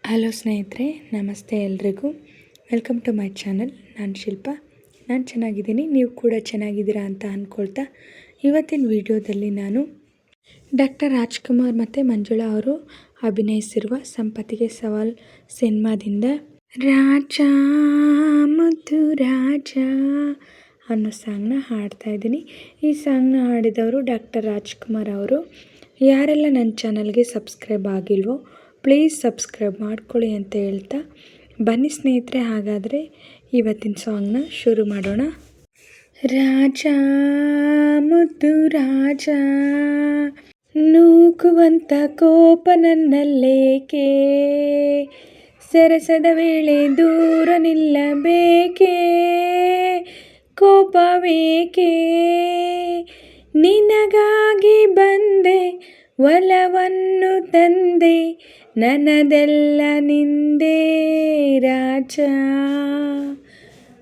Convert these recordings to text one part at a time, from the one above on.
Hello ಸ್ನೇಹಿತರೆ, ನಮಸ್ತೆ ಎಲ್ರಿಗೂ. Welcome to my channel. ನಾನು ಶಿಲ್ಪ. ನಾನು ಚೆನ್ನಾಗಿದ್ದೀನಿ, ನೀವು ಕೂಡ ಚೆನ್ನಾಗಿದ್ದೀರಾ ಅಂತ ಅಂದ್ಕೊಳ್ತಾ ಇವತ್ತಿನ ವಿಡಿಯೋದಲ್ಲಿ ನಾನು ಡಾಕ್ಟರ್ ರಾಜ್ಕುಮಾರ್ ಮತ್ತು ಮಂಜುಳಾ ಅವರು ಅಭಿನಯಿಸಿರುವ ಸಂಪತ್ತಿಗೆ ಸವಾಲ್ ಸಿನಿಮಾದಿಂದ ರಾಜ ಮುದ್ದು ರಾಜ ಅನ್ನೋ ಸಾಂಗ್ನ ಹಾಡ್ತಾಯಿದ್ದೀನಿ. ಈ ಸಾಂಗ್ನ ಹಾಡಿದವರು ಡಾಕ್ಟರ್ ರಾಜ್ಕುಮಾರ್ ಅವರು. ಯಾರೆಲ್ಲ ನನ್ನ ಚಾನಲ್ಗೆ ಸಬ್ಸ್ಕ್ರೈಬ್ ಆಗಿಲ್ವೋ ಪ್ಲೀಸ್ ಸಬ್ಸ್ಕ್ರೈಬ್ ಮಾಡ್ಕೊಳ್ಳಿ ಅಂತ ಹೇಳ್ತಾ ಬನ್ನಿ ಸ್ನೇಹಿತರೆ, ಹಾಗಾದರೆ ಇವತ್ತಿನ ಸಾಂಗ್ನ ಶುರು ಮಾಡೋಣ. ರಾಜ ಮುದ್ದು ರಾಜ, ನೂಕುವಂಥ ಕೋಪ ನನ್ನಲ್ಲೇಕೆ, ಸರಸದ ವೇಳೆ ದೂರ ನಿಲ್ಲಬೇಕೆ, ಕೋಪವೇಕೆ, ನಿನಗಾಗಿ ಬಂದೆ ಒಲವನ್ನು ತಂದೆ, ನನ್ನದೆಲ್ಲ ನಿಂದೆ ರಾಜ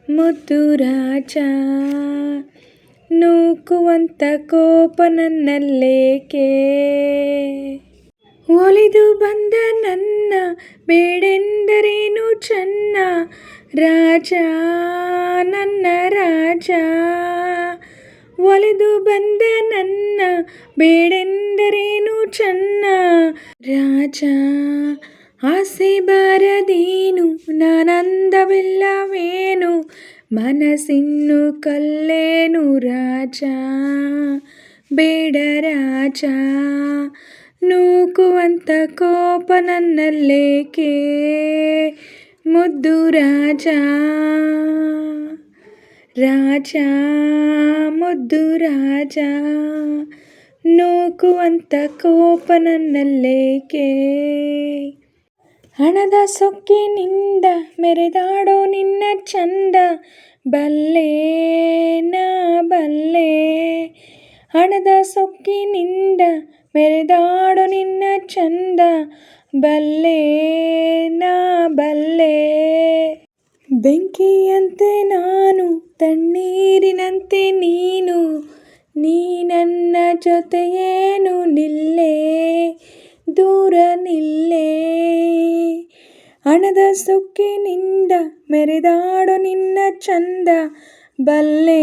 ಮುದ್ದು ರಾಜ, ನೂಕುವಂಥ ಕೋಪ ನನ್ನಲ್ಲೇಕೆ, ಒಲಿದು ಬಂದ ನನ್ನ ಬೇಡೆಂದರೇನು ಚೆನ್ನ, ರಾಜ ನನ್ನ ರಾಜ, ಒಲಿದು ಬಂದ ನನ್ನ ಬೇಡೆಂದರೇನು ಚೆನ್ನ, ರಾಜ ಆಸೆ ಬಾರದೇನು ನಾನಂದವಿಲ್ಲವೇನು, ಮನಸ್ಸಿನ್ನು ಕಲ್ಲೇನು ರಾಜ, ಬೇಡ ರಾಜ, ನೂಕುವಂಥ ಕೋಪ ನನ್ನಲ್ಲೇಕೆ, ಮುದ್ದು ರಾಜ, ರಾಜ ಮುದ್ದು ರಾಜ, ನೂಕುವಂಥ ಕೋಪ ನನ್ನಲ್ಲೇಕೆ, ಹಣದ ಸೊಕ್ಕಿನಿಂದ ಮೆರೆದಾಡೋ ನಿನ್ನ ಚಂದ, ಬಲ್ಲೆ ನಾ ಬಲ್ಲೆ, ಹಣದ ಸೊಕ್ಕಿನಿಂದ ಮೆರೆದಾಡೋ ನಿನ್ನ ಚಂದ, ಬಲ್ಲೆ ನಾ ಬಲ್ಲೆ, ಬೆಂಕಿಯಂತೆ ನಾನು ತಣ್ಣೀರಿನಂತೆ ನೀನು, ನೀ ನನ್ನ ಜೊತೆಯೇನು ನಿಲ್ಲೇ ದೂರ ನಿಲ್ಲೇ, ಹಣದ ಸೊಕ್ಕಿನಿಂದ ಮೆರೆದಾಡೋ ನಿನ್ನ ಚಂದ, ಬಲ್ಲೆ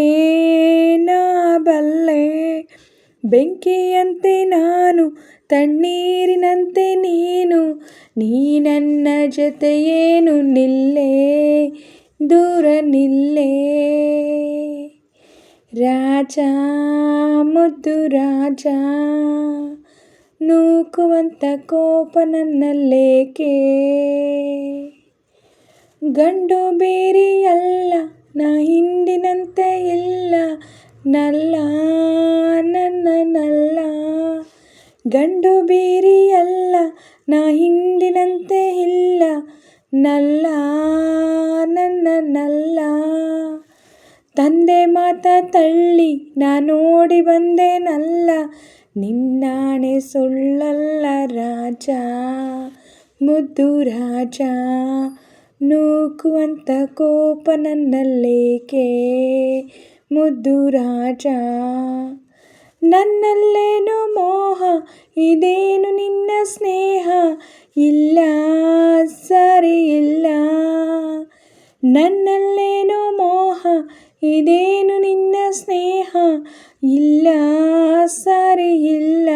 ನಾ ಬಲ್ಲೆ, ಬೆಂಕಿಯಂತೆ ನಾನು ತಣ್ಣೀರಿನಂತೆ ನೀನು, ನೀ ನನ್ನ ಜೊತೆಯೇನು ನಿಲ್ಲೇ ದೂರ ನಿಲ್ಲೇ, ರಾಜ ಮುದ್ದು ರಾಜ, ನೂಕುವಂಥ ಕೋಪ ನನ್ನಲ್ಲೇಕೆ, ಗಂಡು ಬೇರೆಯಲ್ಲ ನಾ ಹಿಂದಿನಂತೆ ಇಲ್ಲ, ನಲ್ಲ ನನ್ನ ನಲ್ಲ, ಗಂಡು ಬೇರೆಯಲ್ಲ ನಾ ಹಿಂದಿನಂತೆ ಇಲ್ಲ, ನಲ್ಲ ನನ್ನ ನಲ್ಲ, ತಂದೆ ಮಾತ ತಳ್ಳಿ ನಾ ನೋಡಿ ಬಂದೇನಲ್ಲ, ನಿನ್ನಾಣೆ ಸುಳ್ಳಲ್ಲ ರಾಜ ಮುದ್ದು ರಾಜ, ನೂಕುವಂಥ ಕೋಪ ನನ್ನಲ್ಲೇಕೆ, ಮುದ್ದು ರಾಜ, ನನ್ನಲ್ಲೇನೋ ಮೋಹ ಇದೇನು ನಿನ್ನ ಸ್ನೇಹ, ಇಲ್ಲ ಸರಿ ಇಲ್ಲ, ನನ್ನಲ್ಲೇನೋ ಮೋಹ ಇದೇನು ನಿನ್ನ ಸ್ನೇಹ, ಇಲ್ಲ ಸರಿ ಇಲ್ಲ,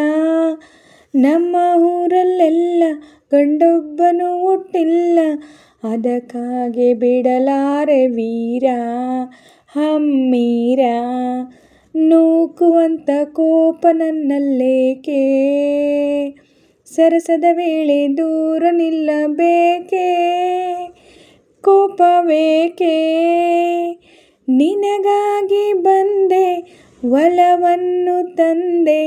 ನಮ್ಮ ಊರಲ್ಲೆಲ್ಲ ಗಂಡೊಬ್ಬನು ಹುಟ್ಟಿಲ್ಲ, ಅದಕ್ಕಾಗಿ ಬಿಡಲಾರೆ ವೀರ ಹಮ್ಮೀರ, ನೂಕುವಂಥ ಕೋಪ ನನ್ನಲ್ಲೇಕೆ, ಸರಸದ ವೇಳೆ ದೂರ ನಿಲ್ಲಬೇಕೆ, ಕೋಪವೇಕೆ, ನಿನಗಾಗಿ ಬಂದೆ ಒಲವನ್ನು ತಂದೆ,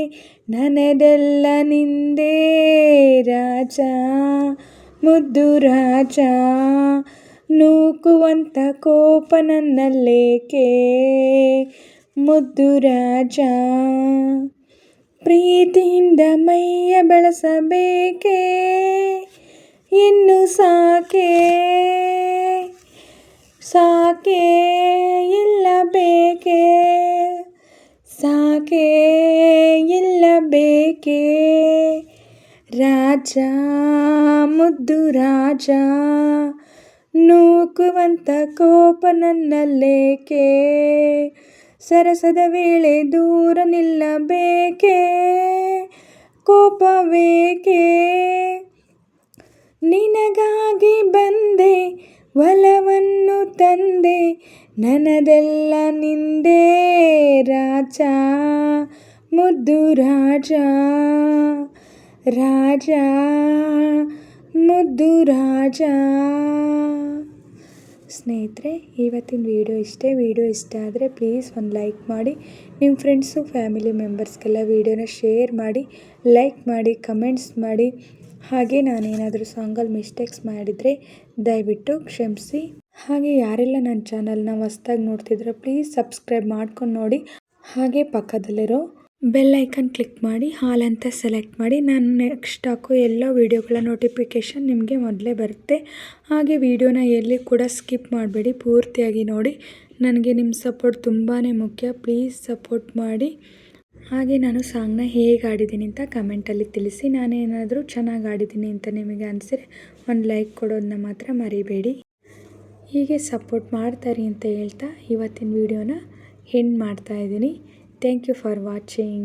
ನನ್ನದೆಲ್ಲ ನಿಂದೆ ರಾಜ ಮುದ್ದು ರಾಜ, ನೂಕುವಂಥ ಕೋಪ ನನ್ನಲ್ಲೇಕೆ, ಮುದ್ದು ರಾಜ, ಪ್ರೀತಿಯಿಂದ ಮೈಯ ಬೆಳೆಸಬೇಕೆ, ಇನ್ನು ಸಾಕೆ ಸಾಕೆ ಇಲ್ಲ ಬೇಕೆ, ಸಾಕೆ ಇಲ್ಲ ಬೇಕೆ, ರಾಜ ಮುದ್ದು ರಾಜ ನೂಕುವಂತ ಕೋಪ ನನ್ನಲ್ಲೇಕೆ ಸರಸದ ವೇಳೆ ದೂರ ನಿಲ್ಲಬೇಕೆ ಕೋಪವೇಕೆ ನಿನಗಾಗಿ ಬಂದೆ ಒಲವನ್ನು ತಂದೆ ನನ್ನದೆಲ್ಲ ನಿಂದೇ ರಾಜ ಮುದ್ದು ರಾಜ ರಾಜ ಮುದ್ದು ರಾಜ. ಸ್ನೇಹಿತರೆ, ಇವತ್ತಿನ ವಿಡಿಯೋ ಇಷ್ಟ ಆದರೆ ಪ್ಲೀಸ್ ಒಂದು ಲೈಕ್ ಮಾಡಿ, ನಿಮ್ಮ ಫ್ರೆಂಡ್ಸು ಫ್ಯಾಮಿಲಿ ಮೆಂಬರ್ಸ್ಗೆಲ್ಲ ವಿಡಿಯೋನ ಶೇರ್ ಮಾಡಿ, ಲೈಕ್ ಮಾಡಿ, ಕಮೆಂಟ್ಸ್ ಮಾಡಿ. ಹಾಗೆ ನಾನೇನಾದರೂ ಸಾಂಗಲ್ಲಿ ಮಿಸ್ಟೇಕ್ಸ್ ಮಾಡಿದರೆ ದಯವಿಟ್ಟು ಕ್ಷಮಿಸಿ. ಹಾಗೆ ಯಾರೆಲ್ಲ ನನ್ನ ಚಾನಲ್ನ ಹೊಸ್ದಾಗಿ ನೋಡ್ತಿದ್ರೆ ಪ್ಲೀಸ್ ಸಬ್ಸ್ಕ್ರೈಬ್ ಮಾಡ್ಕೊಂಡು ನೋಡಿ. ಹಾಗೆ ಪಕ್ಕದಲ್ಲಿರೋ ಬೆಲ್ ಐಕನ್ ಕ್ಲಿಕ್ ಮಾಡಿ ಹಾಲ್ ಅಂತ ಸೆಲೆಕ್ಟ್ ಮಾಡಿ. ನಾನು ನೆಕ್ಸ್ಟ್ ಹಾಕೋ ಎಲ್ಲ ವೀಡಿಯೋಗಳ ನೋಟಿಫಿಕೇಷನ್ ನಿಮಗೆ ಮೊದಲೇ ಬರುತ್ತೆ. ಹಾಗೆ ವಿಡಿಯೋನ ಎಲ್ಲಿ ಕೂಡ ಸ್ಕಿಪ್ ಮಾಡಬೇಡಿ, ಪೂರ್ತಿಯಾಗಿ ನೋಡಿ. ನನಗೆ ನಿಮ್ಮ ಸಪೋರ್ಟ್ ತುಂಬಾ ಮುಖ್ಯ, ಪ್ಲೀಸ್ ಸಪೋರ್ಟ್ ಮಾಡಿ. ಹಾಗೆ ನಾನು ಸಾಂಗ್ನ ಹೇಗೆ ಆಡಿದ್ದೀನಿ ಅಂತ ಕಮೆಂಟಲ್ಲಿ ತಿಳಿಸಿ. ನಾನೇನಾದರೂ ಚೆನ್ನಾಗಿ ಆಡಿದ್ದೀನಿ ಅಂತ ನಿಮಗೆ ಅನಿಸಿದ್ರೆ ಒಂದು ಲೈಕ್ ಕೊಡೋದನ್ನ ಮಾತ್ರ ಮರಿಬೇಡಿ. ಹೀಗೆ ಸಪೋರ್ಟ್ ಮಾಡ್ತಾರೆ ಅಂತ ಹೇಳ್ತಾ ಇವತ್ತಿನ ವಿಡಿಯೋನ ಎಂಡ್ ಮಾಡ್ತಾಯಿದ್ದೀನಿ. Thank you for watching.